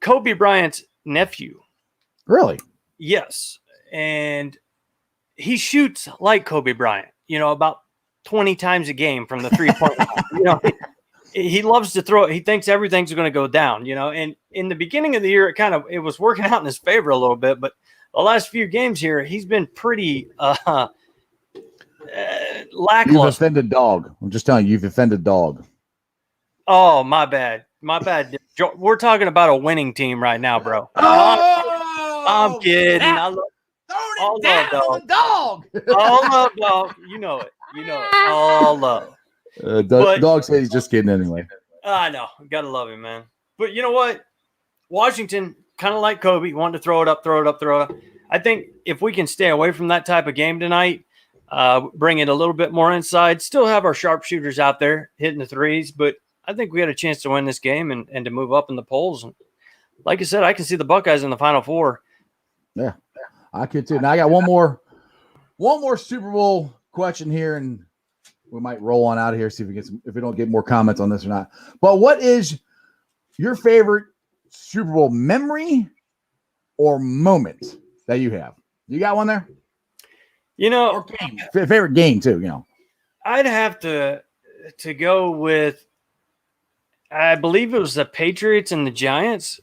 Kobe Bryant's nephew. Really? Yes. And he shoots like Kobe Bryant, about 20 times a game from the 3-point line. He loves to throw it. He thinks everything's going to go down, and in the beginning of the year, it was working out in his favor a little bit, but the last few games here, he's been pretty lackluster. You've offended dog. I'm just telling you, you've offended dog. Oh, my bad. We're talking about a winning team right now, bro. I'm kidding. I love dog. All love, dog. You know it. All love. Dog said he's just kidding anyway. I know. Gotta love him, man. But you know what? Washington, kind of like Kobe, wanted to throw it up. I think if we can stay away from that type of game tonight, bring it a little bit more inside, still have our sharpshooters out there hitting the threes, but I think we had a chance to win this game and to move up in the polls. And like I said, I can see the Buckeyes in the Final Four. Yeah, I could too. Now I got one more Super Bowl question here, and we might roll on out of here, see if we don't get more comments on this or not. But what is your favorite Super Bowl memory or moment that you have? You got one there? Or game. Favorite game too, I'd have to go with, I believe it was the Patriots and the Giants.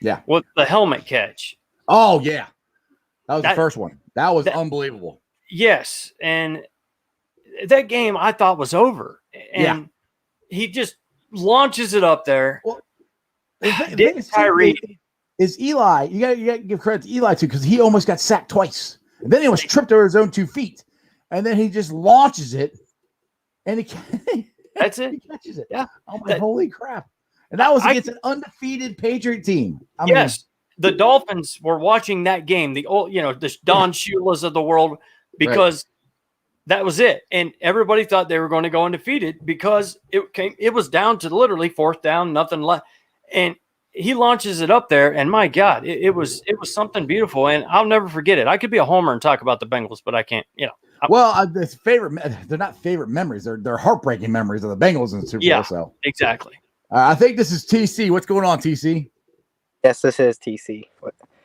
Yeah. With the helmet catch. Oh, yeah. That was the first one. That was unbelievable. Yes. And that game I thought was over. And he just launches it up there. Well, Tyree. Is Eli, you got to give credit to Eli too, because he almost got sacked twice. And then he was tripped over his own 2 feet. And then he just launches it. And that's it. He catches it. Yeah. Oh, my holy crap. And that was against an undefeated Patriot team. Yes. The Dolphins were watching that game, the old, the Don Shula's of the world, because that was it. And everybody thought they were going to go undefeated because it was down to literally 4th down, nothing left. And he launches it up there, and my God, it was something beautiful. And I'll never forget it. I could be a homer and talk about the Bengals, but I can't, Well, they're not favorite memories. They're heartbreaking memories of the Bengals in the Super Bowl. So exactly. I think this is TC. What's going on, TC? Yes, this is TC.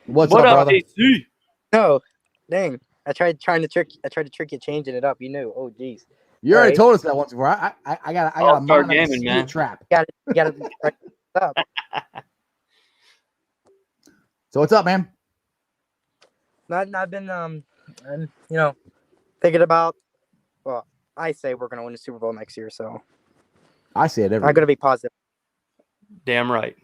What's up, brother? TC? No, dang. I tried to trick you, changing it up. You knew. Oh, geez. You already told us that once before. I got a start gaming, man. Trap. You got to right up. So what's up, man? I've been thinking about. Well, I say we're gonna win the Super Bowl next year, so I say it every. I'm gonna be positive. Damn right.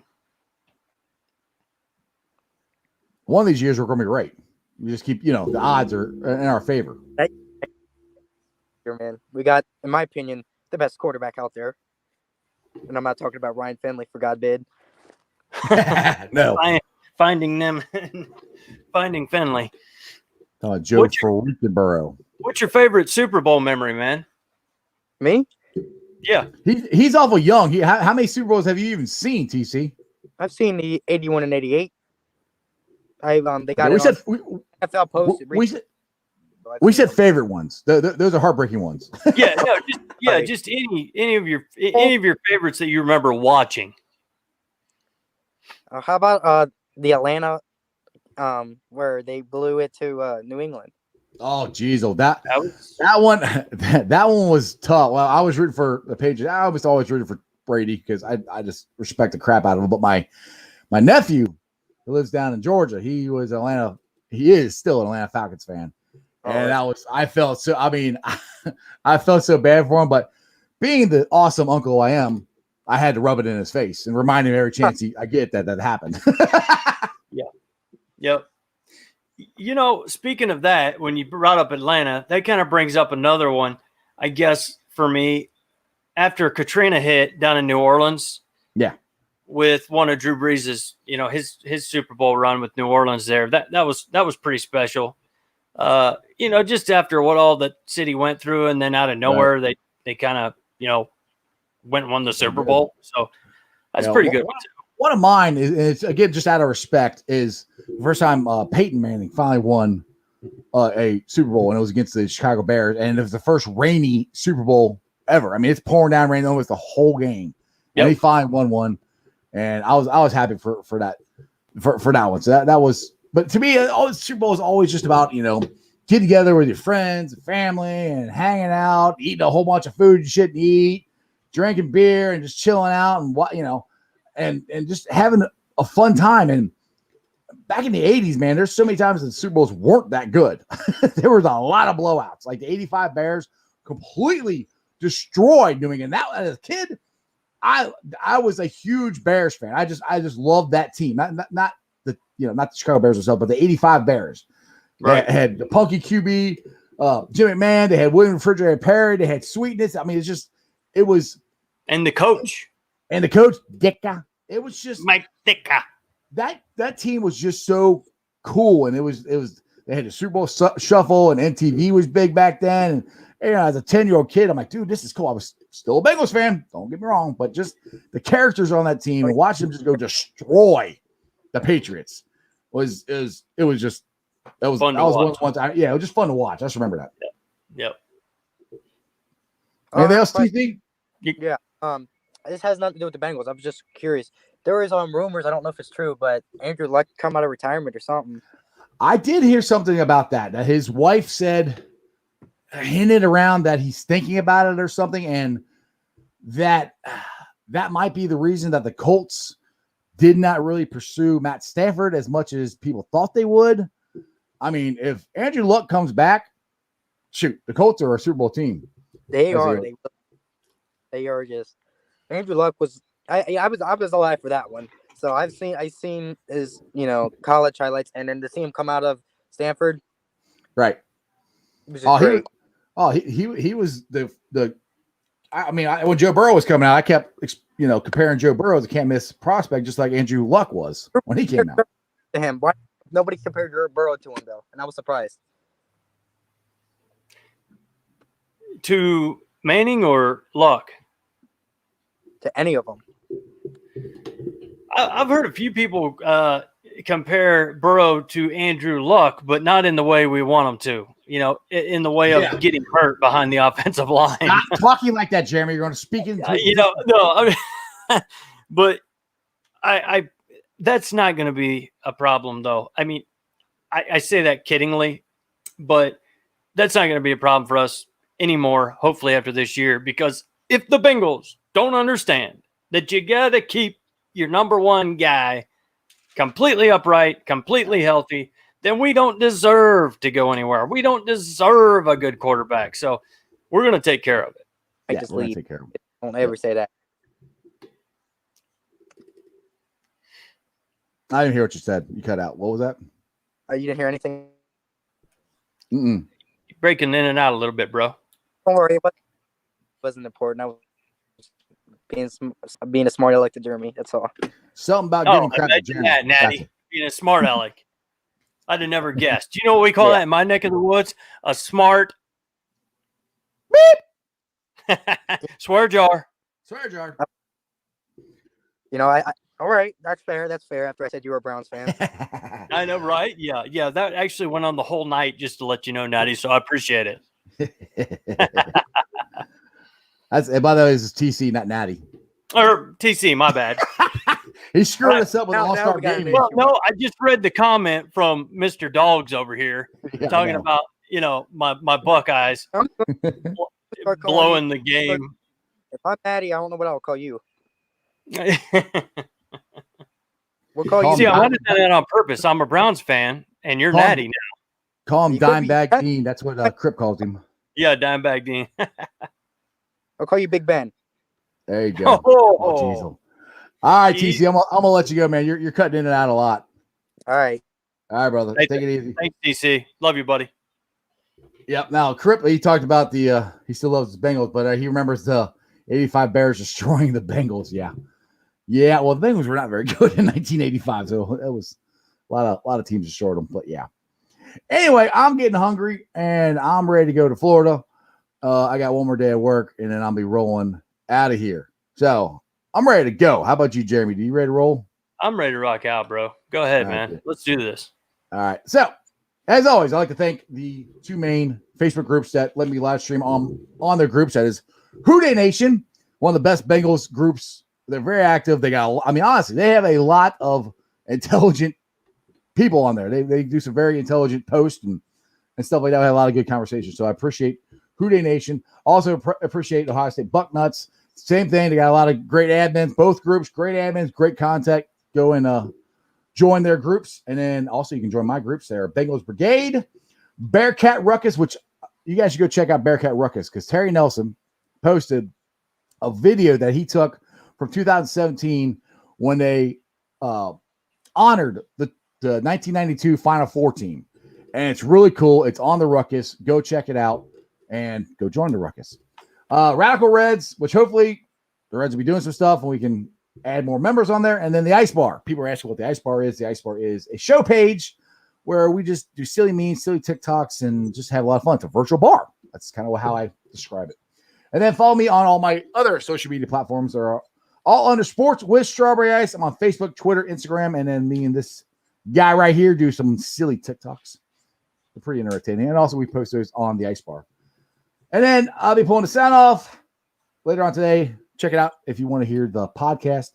One of these years we're gonna be right. We just keep, the odds are in our favor. Man, we got, in my opinion, the best quarterback out there, and I'm not talking about Ryan Finley, for God bid. No. Finding Finley. Joe Burrow. What's your favorite Super Bowl memory, man? Me? Yeah. He's awful young. How many Super Bowls have you even seen, TC? I've seen the 81 and 88. They got NFL posted. We said favorite ones. Those are heartbreaking ones. Just any of your favorites that you remember watching. How about the Atlanta, where they blew it to New England? Oh, geez, that was one that one was tough. Well, I was rooting for the Patriots. I was always rooting for Brady because I just respect the crap out of him. But my nephew who lives down in Georgia, he is still an Atlanta Falcons fan. And I felt so, I mean, I felt so bad for him, but being the awesome uncle I am, I had to rub it in his face and remind him every chance I get that happened. Yeah. Yep. You know, speaking of that, when you brought up Atlanta, that kind of brings up another one, I guess, for me. After Katrina hit down in New Orleans, yeah, with one of Drew Brees', his Super Bowl run with New Orleans there, that was pretty special. Just after what all the city went through, and then out of nowhere, they kind of, went and won the Super Bowl. So that's pretty good. One of mine is again, just out of respect, is the first time Peyton Manning finally won a Super Bowl, and it was against the Chicago Bears, and it was the first rainy Super Bowl ever. I mean, it's pouring down rain almost the whole game, and he finally won one, and I was happy for that one. So that was, but to me, all the Super Bowl is always just about get together with your friends and family and hanging out, eating a whole bunch of food you shouldn't eat, drinking beer and just chilling out and and just having a fun time. And back in the 80s, man, there's so many times the Super Bowls weren't that good. There was a lot of blowouts. Like the 85 Bears completely destroyed New England. That, as a kid, I was a huge Bears fan. I just loved that team. Not the Chicago Bears themselves, but the 85 Bears. Right. They had the punky QB, Jim McMahon. They had William Refrigerator Perry. They had Sweetness. I mean, it was. And the coach. Dicka. It was just Mike Dicka. That team was just so cool, and it was they had the Super Bowl shuffle, and MTV was big back then. And as a 10-year-old kid, I'm like, dude, this is cool. I was still a Bengals fan, don't get me wrong, but just the characters on that team and watch them just go destroy the Patriots was just fun to watch. One time. Yeah, it was just fun to watch. I just remember that. Yep. Anything else, TC? Yeah. This has nothing to do with the Bengals. I was just curious. There was rumors, I don't know if it's true, but Andrew Luck come out of retirement or something. I did hear something about that his wife hinted around that he's thinking about it or something, and that might be the reason that the Colts did not really pursue Matt Stafford as much as people thought they would. I mean, if Andrew Luck comes back, shoot, the Colts are a Super Bowl team. They are just. Andrew Luck was. I was alive for that one. So I've seen his college highlights, and then to see him come out of Stanford, right? He was the. I mean, when Joe Burrow was coming out, I kept comparing Joe Burrow as a can't miss prospect, just like Andrew Luck was when he came out. To him, why nobody compared Joe Burrow to him though, and I was surprised. To Manning or Luck? To any of them. I've heard a few people compare Burrow to Andrew Luck, but not in the way we want them to. In the way of getting hurt behind the offensive line. Not talking like that, Jeremy. You're going to speak into no. I mean, but I that's not going to be a problem, though. I mean, I say that kiddingly, but that's not going to be a problem for us anymore, hopefully after this year, because if the Bengals don't understand that you got to keep your number one guy completely upright, completely healthy, then we don't deserve to go anywhere. We don't deserve a good quarterback. So we're going to take care of it. I just leave. Take care of it. Don't ever say that. I didn't hear what you said. You cut out. What was that? You didn't hear anything? Mm-mm. You're breaking in and out a little bit, bro. Don't worry. It wasn't important. I was being a smart aleck to Jeremy. That's all. Something about getting crap to Jeremy. Yeah, Natty. Gotcha. Being a smart aleck. I'd have never guessed. Do you know what we call that in my neck of the woods? A smart beep. Swear jar. Swear jar. I all right. That's fair. That's fair. After I said you were a Browns fan. I know, right? Yeah. That actually went on the whole night just to let you know, Natty. So I appreciate it. And by the way, this is TC, not Natty. Or TC, my bad. He screwed Right. us up with Now All-Star we got Game. an Well, issue. no, I just read the comment from Mr. Dogs over here Yeah, I talking know. about, my Buckeyes I'm gonna start calling blowing the game. you. If I'm Patty, I don't know what I'll call you. We'll call Call you. See, I him wanted that on purpose. I'm a Browns fan, and you're Call him- Natty now. Call him You could be- Dimebag Dean. That's what Crip calls him. Yeah, Dimebag Dean. I'll call you Big Ben. There you go. Oh, Oh, All right, Jeez. TC, I'm gonna let you go, man. You're cutting in and out a lot. All right. All right, brother. Hey, Take it easy. Thanks, DC. Love you, buddy. Yep. Now, Crip, he talked about he still loves the Bengals, but he remembers the 85 Bears destroying the Bengals. Yeah. Yeah. Well, the Bengals were not very good in 1985, so it was a lot of teams destroyed them. But yeah. Anyway, I'm getting hungry and I'm ready to go to Florida. I got one more day of work and then I'll be rolling out of here. So I'm ready to go. How about you, Jeremy? Do you ready to roll? I'm ready to rock out, bro. Go ahead, All right, man. Let's do this. All right. So, as always, I'd like to thank the two main Facebook groups that let me live stream on their groups. That is Houday Nation, one of the best Bengals groups. They're very active. They got, honestly, they have a lot of intelligent people on there. They do some very intelligent posts and stuff like that. We had a lot of good conversations. So I appreciate Houday Nation. Also appreciate Ohio State Bucknuts. Same thing. They got a lot of great admins. Both groups, great admins, great contact. Go and join their groups. And then also you can join my groups there. Bengals Brigade, Bearcat Ruckus, which you guys should go check out Bearcat Ruckus because Terry Nelson posted a video that he took from 2017 when they honored the 1992 Final Four team. And it's really cool. It's on the Ruckus. Go check it out and go join the Ruckus. Radical Reds, which hopefully the Reds will be doing some stuff and we can add more members on there. And then the Ice Bar. People are asking what the Ice Bar is. The Ice Bar is a show page where we just do silly memes, silly TikToks, and just have a lot of fun. It's a virtual bar. That's kind of how I describe it. And then follow me on all my other social media platforms. They're all under Sports with Strawberry Ice. I'm on Facebook, Twitter, Instagram, and then me and this guy right here do some silly TikToks. They're pretty entertaining. And also we post those on the Ice Bar. And then I'll be pulling the sound off later on today. Check it out if you want to hear the podcast.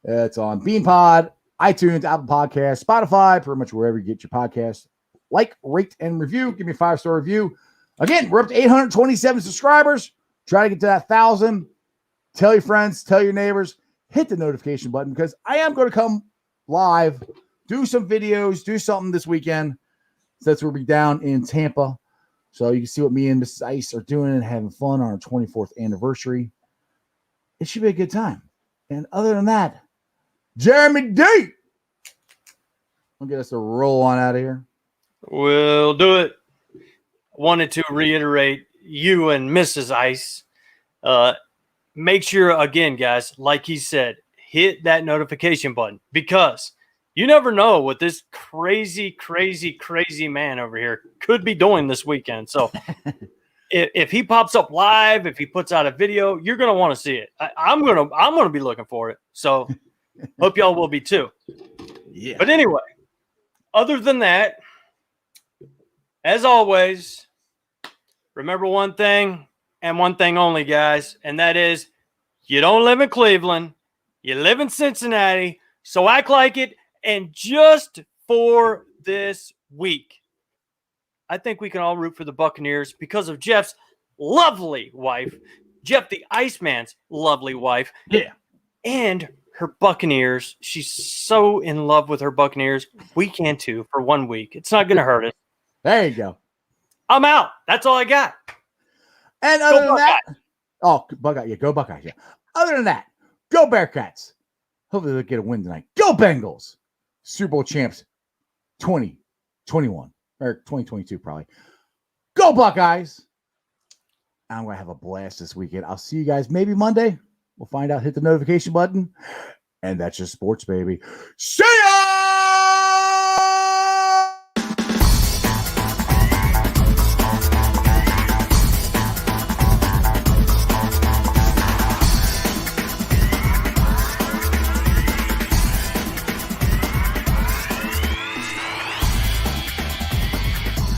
It's on BeanPod, iTunes, Apple Podcasts, Spotify, pretty much wherever you get your podcasts. Like, rate, and review. Give me a 5-star review. Again, we're up to 827 subscribers. Try to get to that 1,000. Tell your friends, tell your neighbors. Hit the notification button because I am going to come live, do some videos, do something this weekend since we'll be down in Tampa. So you can see what me and Mrs. Ice are doing and having fun on our 24th anniversary. It should be a good time. And other than that, Jeremy D. I'll get us to roll on out of here. We'll do it. Wanted to reiterate you and Mrs. Ice. Make sure, again, guys, like he said, hit that notification button because you never know what this crazy, crazy, crazy man over here could be doing this weekend. So if he pops up live, if he puts out a video, you're going to want to see it. I'm going to be looking for it. So hope y'all will be too. Yeah. But anyway, other than that, as always, remember one thing and one thing only, guys, and that is you don't live in Cleveland. You live in Cincinnati. So act like it. And just for this week, I think we can all root for the Buccaneers because of Jeff's lovely wife, Jeff the Iceman's lovely wife. Yeah. And her Buccaneers. She's so in love with her Buccaneers. We can too for 1 week. It's not going to hurt us. There you go. I'm out. That's all I got. And other than that, Buckeye. Yeah, go Buckeyes. Yeah. Other than that, go Bearcats. Hopefully they'll get a win tonight. Go Bengals. Super Bowl champs 2021 or 2022 probably. Go Buckeyes. I'm going to have a blast this weekend. I'll see you guys maybe Monday. We'll find out. Hit the notification button. And that's just sports, baby. See ya!